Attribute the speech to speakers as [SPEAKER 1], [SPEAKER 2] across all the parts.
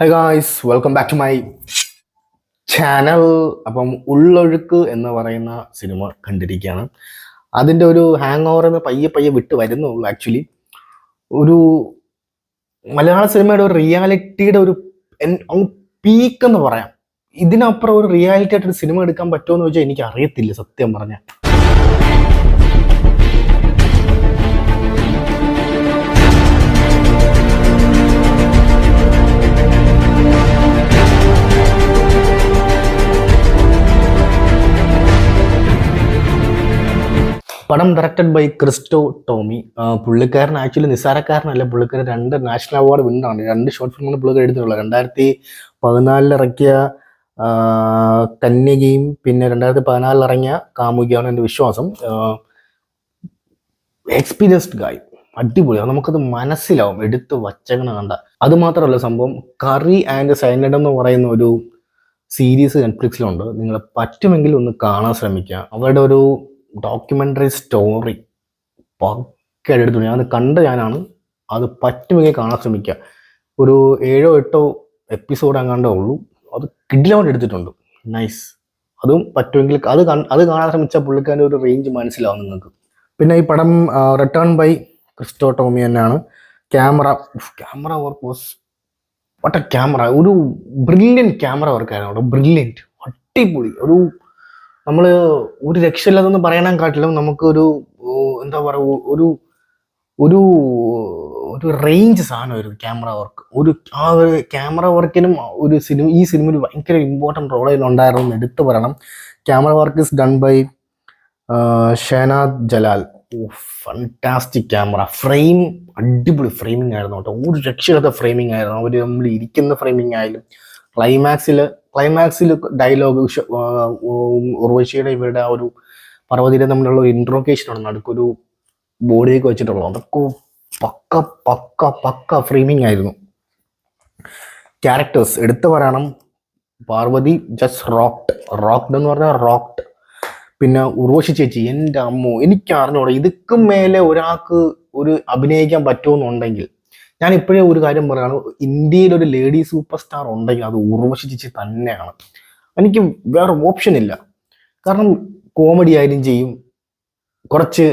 [SPEAKER 1] High guys, welcome back to my channel. അപ്പം ഉള്ളൊഴുക്ക് എന്ന് പറയുന്ന സിനിമ കണ്ടിരിക്കുകയാണ്. അതിൻ്റെ ഒരു ഹാങ് ഓവർ എന്ന് പയ്യെ പയ്യെ വിട്ട് വരുന്നുള്ളൂ. ആക്ച്വലി ഒരു മലയാള സിനിമയുടെ ഒരു റിയാലിറ്റിയുടെ ഒരു പീക്ക് എന്ന് പറയാം. ഇതിനപ്പുറം ഒരു റിയാലിറ്റി ആയിട്ടൊരു സിനിമ എടുക്കാൻ പറ്റുമോ എന്ന് വെച്ചാൽ എനിക്ക് അറിയത്തില്ല സത്യം പറഞ്ഞാൽ. പടം ഡയറക്റ്റഡ് ബൈ ക്രിസ്റ്റോ ടോമി. പുള്ളിക്കാരൻ ആക്ച്വലി നിസ്സാരക്കാരനല്ല. പുള്ളിക്കാരൻ 2 നാഷണൽ അവാർഡ് വിന്നറാണ്. 2 ഷോർട്ട് ഫിലിമാണ് പുള്ളിക്കാർ എടുത്തിട്ടുള്ളത്. 2014 ഇറക്കിയ കന്യകയും പിന്നെ 2014 ഇറങ്ങിയ കാമുകിയാണ് എൻ്റെ വിശ്വാസം. എക്സ്പീരിയൻസ്ഡ് ഗായ്, അടിപൊളിയാണ്. നമുക്കത് മനസ്സിലാവും എടുത്ത് വച്ചകണ കണ്ട. അത് മാത്രമല്ല, സംഭവം കറി ആൻഡ് സൈനഡ് എന്ന് പറയുന്ന ഒരു സീരീസ് നെറ്റ്ഫ്ലിക്സിലുണ്ട്. നിങ്ങൾ പറ്റുമെങ്കിൽ ഒന്ന് കാണാൻ ശ്രമിക്കുക. അവരുടെ ഒരു ഡോക്യുമെൻ്ററി സ്റ്റോറി പക്കയായിട്ട് എടുത്തു. ഞാൻ ഞാനാണ്. അത് പറ്റുമെങ്കിൽ കാണാൻ ശ്രമിക്കുക. ഒരു 7-8 എപ്പിസോഡ് അങ്ങാണ്ടേ ഉള്ളൂ. അത് കിഡിലൗണ്ട് എടുത്തിട്ടുണ്ട്. നൈസ്. അതും പറ്റുമെങ്കിൽ അത് കാണാൻ ശ്രമിച്ചാൽ പുള്ളിക്കാരുടെ ഒരു റേഞ്ച് മനസ്സിലാവും നിങ്ങൾക്ക്. പിന്നെ ഈ പടം റിട്ടേൺ ബൈ ക്രിസ്റ്റോ ടോമി തന്നെയാണ്. Camera work was what A camera. ഒരു ബ്രില്യൻറ്റ് ക്യാമറ വർക്കായിരുന്നു അവിടെ. ബ്രില്യൻറ്റ്, അടിപൊളി. നമ്മൾ ഒരു രക്ഷയില്ലാതെന്ന് പറയാൻ കാട്ടിലും നമുക്കൊരു എന്താ പറയുക, ഒരു ഒരു റേഞ്ച് സാധനമായിരുന്നു ക്യാമറ വർക്ക്. ആ ഒരു ക്യാമറ വർക്കിനും ഈ സിനിമയിൽ ഭയങ്കര ഇമ്പോർട്ടൻറ്റ് റോൾ ഉണ്ടായിരുന്നു എടുത്തു പറയണം. Camera work is done by Shahnad Jalal. Fantastic camera. Frame അടിപൊളി ഫ്രെയിമിംഗ് ആയിരുന്നു കേട്ടോ. ഒരു രക്ഷയില്ലാത്ത ഫ്രെയിമിംഗ് ആയിരുന്നു. അവർ നമ്മൾ ഇരിക്കുന്ന ഫ്രെയിമിംഗ് ആയാലും ക്ലൈമാക്സിൽ ഡയലോഗ്, ഉർവശിയുടെ ഇവരുടെ ആ ഒരു പർവ്വതിയുടെ തമ്മിലുള്ള ഒരു ഇൻട്രോഗേഷൻ ആണ് നടുക്കൊരു ബോഡിയൊക്കെ വെച്ചിട്ടുള്ളത്. അതൊക്കെ പക്ക പക്ക പക്ക ഫ്രെയിമിംഗ് ആയിരുന്നു. ക്യാരക്ടേഴ്സ് എടുത്തു പറയണം. പാർവതി ജസ്റ്റ് റോക്ക്ഡ് എന്ന് പറഞ്ഞാൽ റോക്ക്ഡ്. പിന്നെ ഉർവശി ചേച്ചി, എൻ്റെ അമ്മോ, എനിക്ക് അറിഞ്ഞൂടെ ഇതൊക്കെ മേലെ ഒരാൾക്ക് ഒരു അഭിനയിക്കാൻ പറ്റുമെന്നുണ്ടെങ്കിൽ, ഞാൻ ഇപ്പോഴേ ഒരു കാര്യം പറയുകയാണ്, ഇന്ത്യയിൽ ഒരു ലേഡി സൂപ്പർ സ്റ്റാർ ഉണ്ടെങ്കിൽ അത് ഉർവശി ചേച്ചി തന്നെയാണ്. എനിക്ക് വേറെ ഓപ്ഷൻ ഇല്ല. കാരണം കോമഡി ആയാലും ചെയ്യും, കുറച്ച്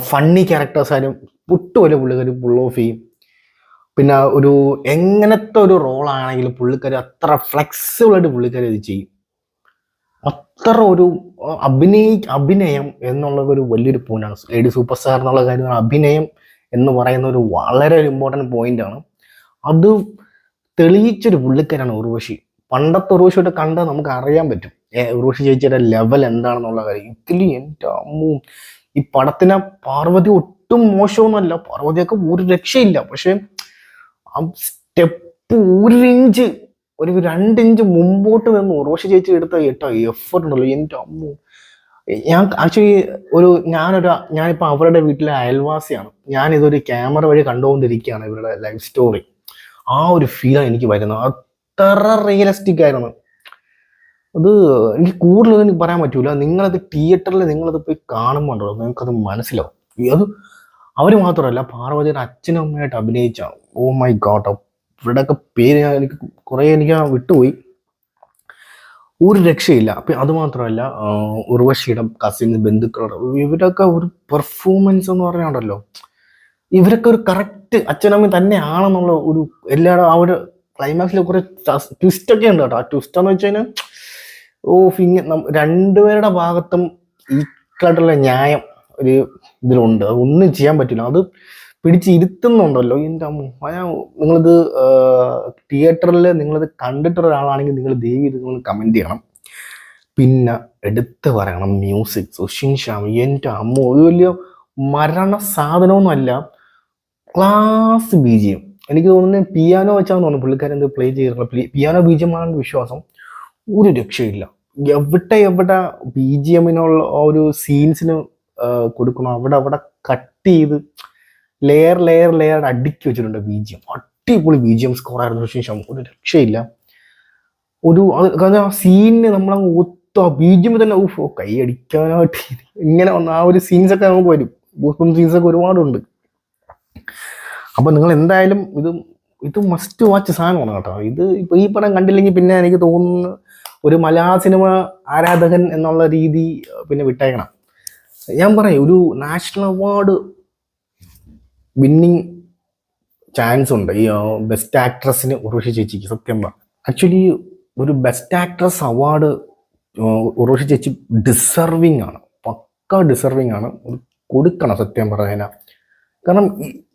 [SPEAKER 1] ഫണ്ണി ക്യാരക്ടേഴ്സ് ആയാലും പുട്ടുപോലെ പുള്ളിക്കാർ പുൾ ഓഫ് ചെയ്യും. പിന്നെ ഒരു എങ്ങനത്തെ ഒരു റോളാണെങ്കിലും പുള്ളിക്കാർ അത്ര ഫ്ലെക്സിബിളായിട്ട് പുള്ളിക്കാർ ഇത് ചെയ്യും. അത്ര ഒരു അഭിനയം എന്നുള്ളത് ഒരു വലിയൊരു പോയിന്റാണ്. ലേഡി സൂപ്പർ സ്റ്റാർ എന്നുള്ള കാര്യം, അഭിനയം എന്ന് പറയുന്ന ഒരു വളരെ ഇമ്പോർട്ടൻറ്റ് പോയിന്റാണ്. അത് തെളിയിച്ചൊരു പുള്ളിക്കാരാണ് ഉർവശി. പണ്ടത്തെ ഉർവശിയോട്ട് കണ്ടാൽ നമുക്ക് അറിയാൻ പറ്റും ഉർവശി ചേച്ചിയുടെ ലെവൽ എന്താണെന്നുള്ള കാര്യം. ഇതിൽ എൻ്റെ അമ്മൂ, ഈ പടത്തിനെ പാർവതി ഒട്ടും മോശമൊന്നുമല്ല. പാർവതിയൊക്കെ ഒരു രക്ഷയില്ല. പക്ഷെ ആ സ്റ്റെപ്പ് ഒരു 2 ഇഞ്ച് മുമ്പോട്ട് നിന്ന് ഉർവശി ചേച്ചി എടുത്ത എഫേർട്ട് ഉണ്ടല്ലോ, എൻ്റെ അമ്മൂ. ഞാൻ ആക്ച്വലി ഞാനിപ്പോൾ അവരുടെ വീട്ടിലെ അയൽവാസിയാണ്. ഞാനിതൊരു ക്യാമറ വഴി കണ്ടുകൊണ്ടിരിക്കുകയാണ് ഇവരുടെ ലൈഫ് സ്റ്റോറി. ആ ഒരു ഫീലാണ് എനിക്ക് വരുന്നത്. അത്ര റിയലിസ്റ്റിക് ആയിരുന്നു. അത് എനിക്ക് കൂടുതലൊന്നും എനിക്ക് പറയാൻ പറ്റൂല. നിങ്ങളത് തിയേറ്ററിൽ നിങ്ങളത് പോയി കാണുമ്പോൾ നിങ്ങൾക്കത് മനസ്സിലാവും. അത് അവർ മാത്രമല്ല, പാർവതിയുടെ അച്ഛനും അമ്മയായിട്ട് അഭിനയിച്ച, ഓ മൈ ഗോഡ്, ഇവരുടെയൊക്കെ പേര് എനിക്ക് വിട്ടുപോയി. ഒരു രക്ഷയില്ല. അപ്പം അതുമാത്രമല്ല, ഉർവശിയുടെ കസിൻസ്, ബന്ധുക്കളുടെ ഇവരൊക്കെ ഒരു പെർഫോമൻസ് എന്ന് പറഞ്ഞുണ്ടല്ലോ, ഇവരൊക്കെ ഒരു കറക്റ്റ് അച്ഛനമ്മ തന്നെയാണെന്നുള്ള ഒരു എല്ലാവരും. ആ ഒരു ക്ലൈമാക്സിൽ കുറെ ട്വിസ്റ്റൊക്കെ ഉണ്ട് കേട്ടോ. ആ ട്വിസ്റ്റ് എന്ന് വെച്ച് കഴിഞ്ഞാൽ രണ്ടുപേരുടെ ഭാഗത്തും ഈക്വലായിട്ടുള്ള ന്യായം ഒരു ഇതിലുണ്ട്. അതൊന്നും ചെയ്യാൻ പറ്റില്ല. അത് പിടിച്ചിരുത്തുന്നുണ്ടല്ലോ. എൻ്റെ അമ്മ, നിങ്ങളിത് തിയേറ്ററിൽ നിങ്ങളിത് കണ്ടിട്ടുള്ള ഒരാളാണെങ്കിൽ നിങ്ങൾ ദയവ് ഇത് നിങ്ങൾ കമൻറ്റ് ചെയ്യണം. പിന്നെ എടുത്ത് പറയണം മ്യൂസിക്. സുഷിൻ ശ്യാം, എൻ്റെ അമ്മ, ഒരു വലിയ മരണ സാധനമൊന്നുമല്ല. Class BGM. എനിക്ക് തോന്നുന്നത് പിയാനോ വെച്ചാന്ന് തോന്നുന്നു പുള്ളിക്കാരൻ എന്ത് പ്ലേ ചെയ്തിട്ടുള്ള പിയാനോ BGM ആണെന്ന് വിശ്വാസം. ഒരു രക്ഷയില്ല. എവിടെ BGMനുള്ള ആ ഒരു സീൻസിന് കൊടുക്കണം, അവിടെ കട്ട് ചെയ്ത് ലെയർ അടുക്കി വെച്ചിട്ടുണ്ട് BGM. അടിപൊളി BGM സ്കോർ ആയിരുന്നു ശേഷം. ഒരു രക്ഷയില്ല. ആ സീനിന് നമ്മളങ്ങ് BGM തന്നെ കൈ അടിക്കാനായിട്ട് ഇങ്ങനെ വന്ന ആ ഒരു സീൻസൊക്കെ നമുക്ക് വരും. സീൻസൊക്കെ ഒരുപാടുണ്ട്. അപ്പം നിങ്ങൾ എന്തായാലും ഇത് ഇത് മസ്റ്റ് വാച്ച് സാധനമാണ് കേട്ടോ. ഇത് ഇപ്പൊ ഈ പടം കണ്ടില്ലെങ്കിൽ പിന്നെ എനിക്ക് തോന്നുന്നു ഒരു മലയാള സിനിമ ആരാധകൻ എന്നുള്ള രീതി പിന്നെ വിട്ടേക്കണം. ഞാൻ പറയും ഒരു നാഷണൽ അവാർഡ് വിന്നിങ് ചാൻസ് ഉണ്ട് ഈ ബെസ്റ്റ് ആക്ട്രസിന് ഉർവശി ചേച്ചിക്ക്. സത്യം പറ, ആക്ച്വലി ഒരു ബെസ്റ്റ് ആക്ട്രസ് അവാർഡ് ഉർവശി ചേച്ചി ഡിസർവിങ് ആണ്, പക്ക ഡിസർവിങ് ആണ്. കൊടുക്കണം സത്യം പറഞ്ഞാൽ. കാരണം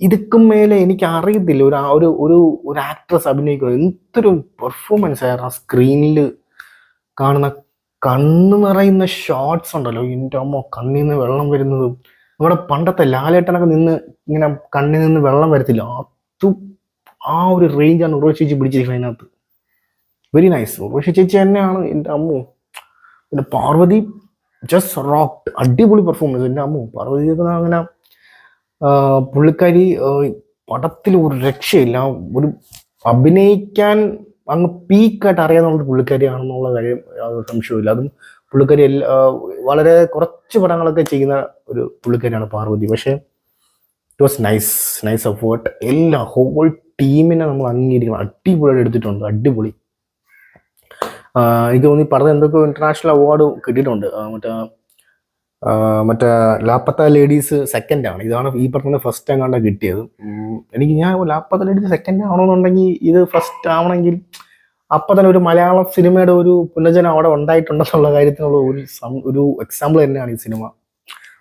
[SPEAKER 1] ഇതൊക്കും മേലെ എനിക്ക് അറിയത്തില്ല ഒരു ഒരു ഒരു ആക്ട്രസ് അഭിനയിക്കുന്നത് എന്തൊരു പെർഫോമൻസ് ആയിരുന്നു. ആ സ്ക്രീനിൽ കാണുന്ന കണ്ണ് നിറയുന്ന ഷോട്ട്സ് ഉണ്ടല്ലോ, എൻ്റെ അമ്മ, കണ്ണിൽ നിന്ന് വെള്ളം വരുന്നതും. നമ്മുടെ പണ്ടത്തെ ലാലേട്ടനൊക്കെ നിന്ന് ഇങ്ങനെ കണ്ണിൽ നിന്ന് വെള്ളം വരത്തില്ല, അത് ആ ഒരു റേഞ്ചാണ് ഉർവശി ചേച്ചി പിടിച്ചിരിക്കുന്നത് അതിനകത്ത്. Very nice. ഉർവശി ചേച്ചി തന്നെയാണ് എൻ്റെ അമ്മു. പിന്നെ പാർവതി ജസ്റ്റ് റോക്ക്ഡ്, അടിപൊളി പെർഫോമൻസ്. എൻ്റെ അമ്മു, പാർവതി അങ്ങനെ പുള്ളിക്കാരി പടത്തിൽ ഒരു രക്ഷയില്ല. ഒരു അഭിനയിക്കാൻ അങ്ങ് പീക്കായിട്ട് അറിയാവുന്ന പുള്ളിക്കാരിയാണെന്നുള്ള കാര്യം യാതൊരു സംശയമില്ല. അതും പുള്ളിക്കാരി വളരെ കുറച്ച് പടങ്ങളൊക്കെ ചെയ്യുന്ന ഒരു പുള്ളിക്കാരിയാണ് പാർവതി. പക്ഷേ ഇറ്റ് വാസ് നൈസ് എഫേർട്ട്. എല്ലാ ഹോൾ ടീമിനെ നമ്മൾ അംഗീകരിക്കണം, അടിപൊളിയായിട്ട് എടുത്തിട്ടുണ്ട്, അടിപൊളി. എനിക്ക് തോന്നി പടം എന്തൊക്കെ ഇന്റർനാഷണൽ അവാർഡ് കിട്ടിയിട്ടുണ്ട്. മറ്റേ ലാപ്പത്ത ലേഡീസ് സെക്കൻഡാണ്, ഇതാണ് ഈ പറഞ്ഞ ഫസ്റ്റ് ടൈം കണ്ട കിട്ടിയത്. ഞാൻ ലാപ്പത്ത ലേഡീസ് സെക്കൻഡ് ആവണമെന്നുണ്ടെങ്കിൽ ഇത് ഫസ്റ്റ് ആവണമെങ്കിൽ അപ്പം തന്നെ ഒരു മലയാളം സിനിമയുടെ ഒരു പുനർജനം അവിടെ ഉണ്ടായിട്ടുണ്ടെന്നുള്ള കാര്യത്തിനുള്ള ഒരു എക്സാമ്പിൾ തന്നെയാണ് ഈ സിനിമ.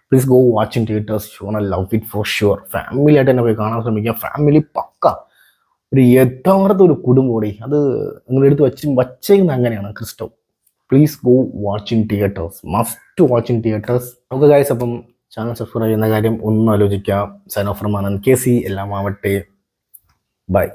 [SPEAKER 1] Please go watch in theatres, you wanna love it for sure. Family ആയിട്ട് തന്നെ പോയി കാണാൻ ശ്രമിക്കുക. ഫാമിലി പക്ക ഒരു യഥാർത്ഥ ഒരു കുടുംബോടി, അത് നിങ്ങളെടുത്ത് വച്ചേക്കുന്നത് അങ്ങനെയാണ് Christo. Please go watch in theatres, must watch in theatres. Okay guys, അപ്പം ചാനൽ സബ്സ്ക്രൈബ് ചെയ്യുന്ന കാര്യം ഒന്നും ആലോചിക്കാം. Sign off from Anand KC. എല്ലാം ആവട്ടെ, ബൈ.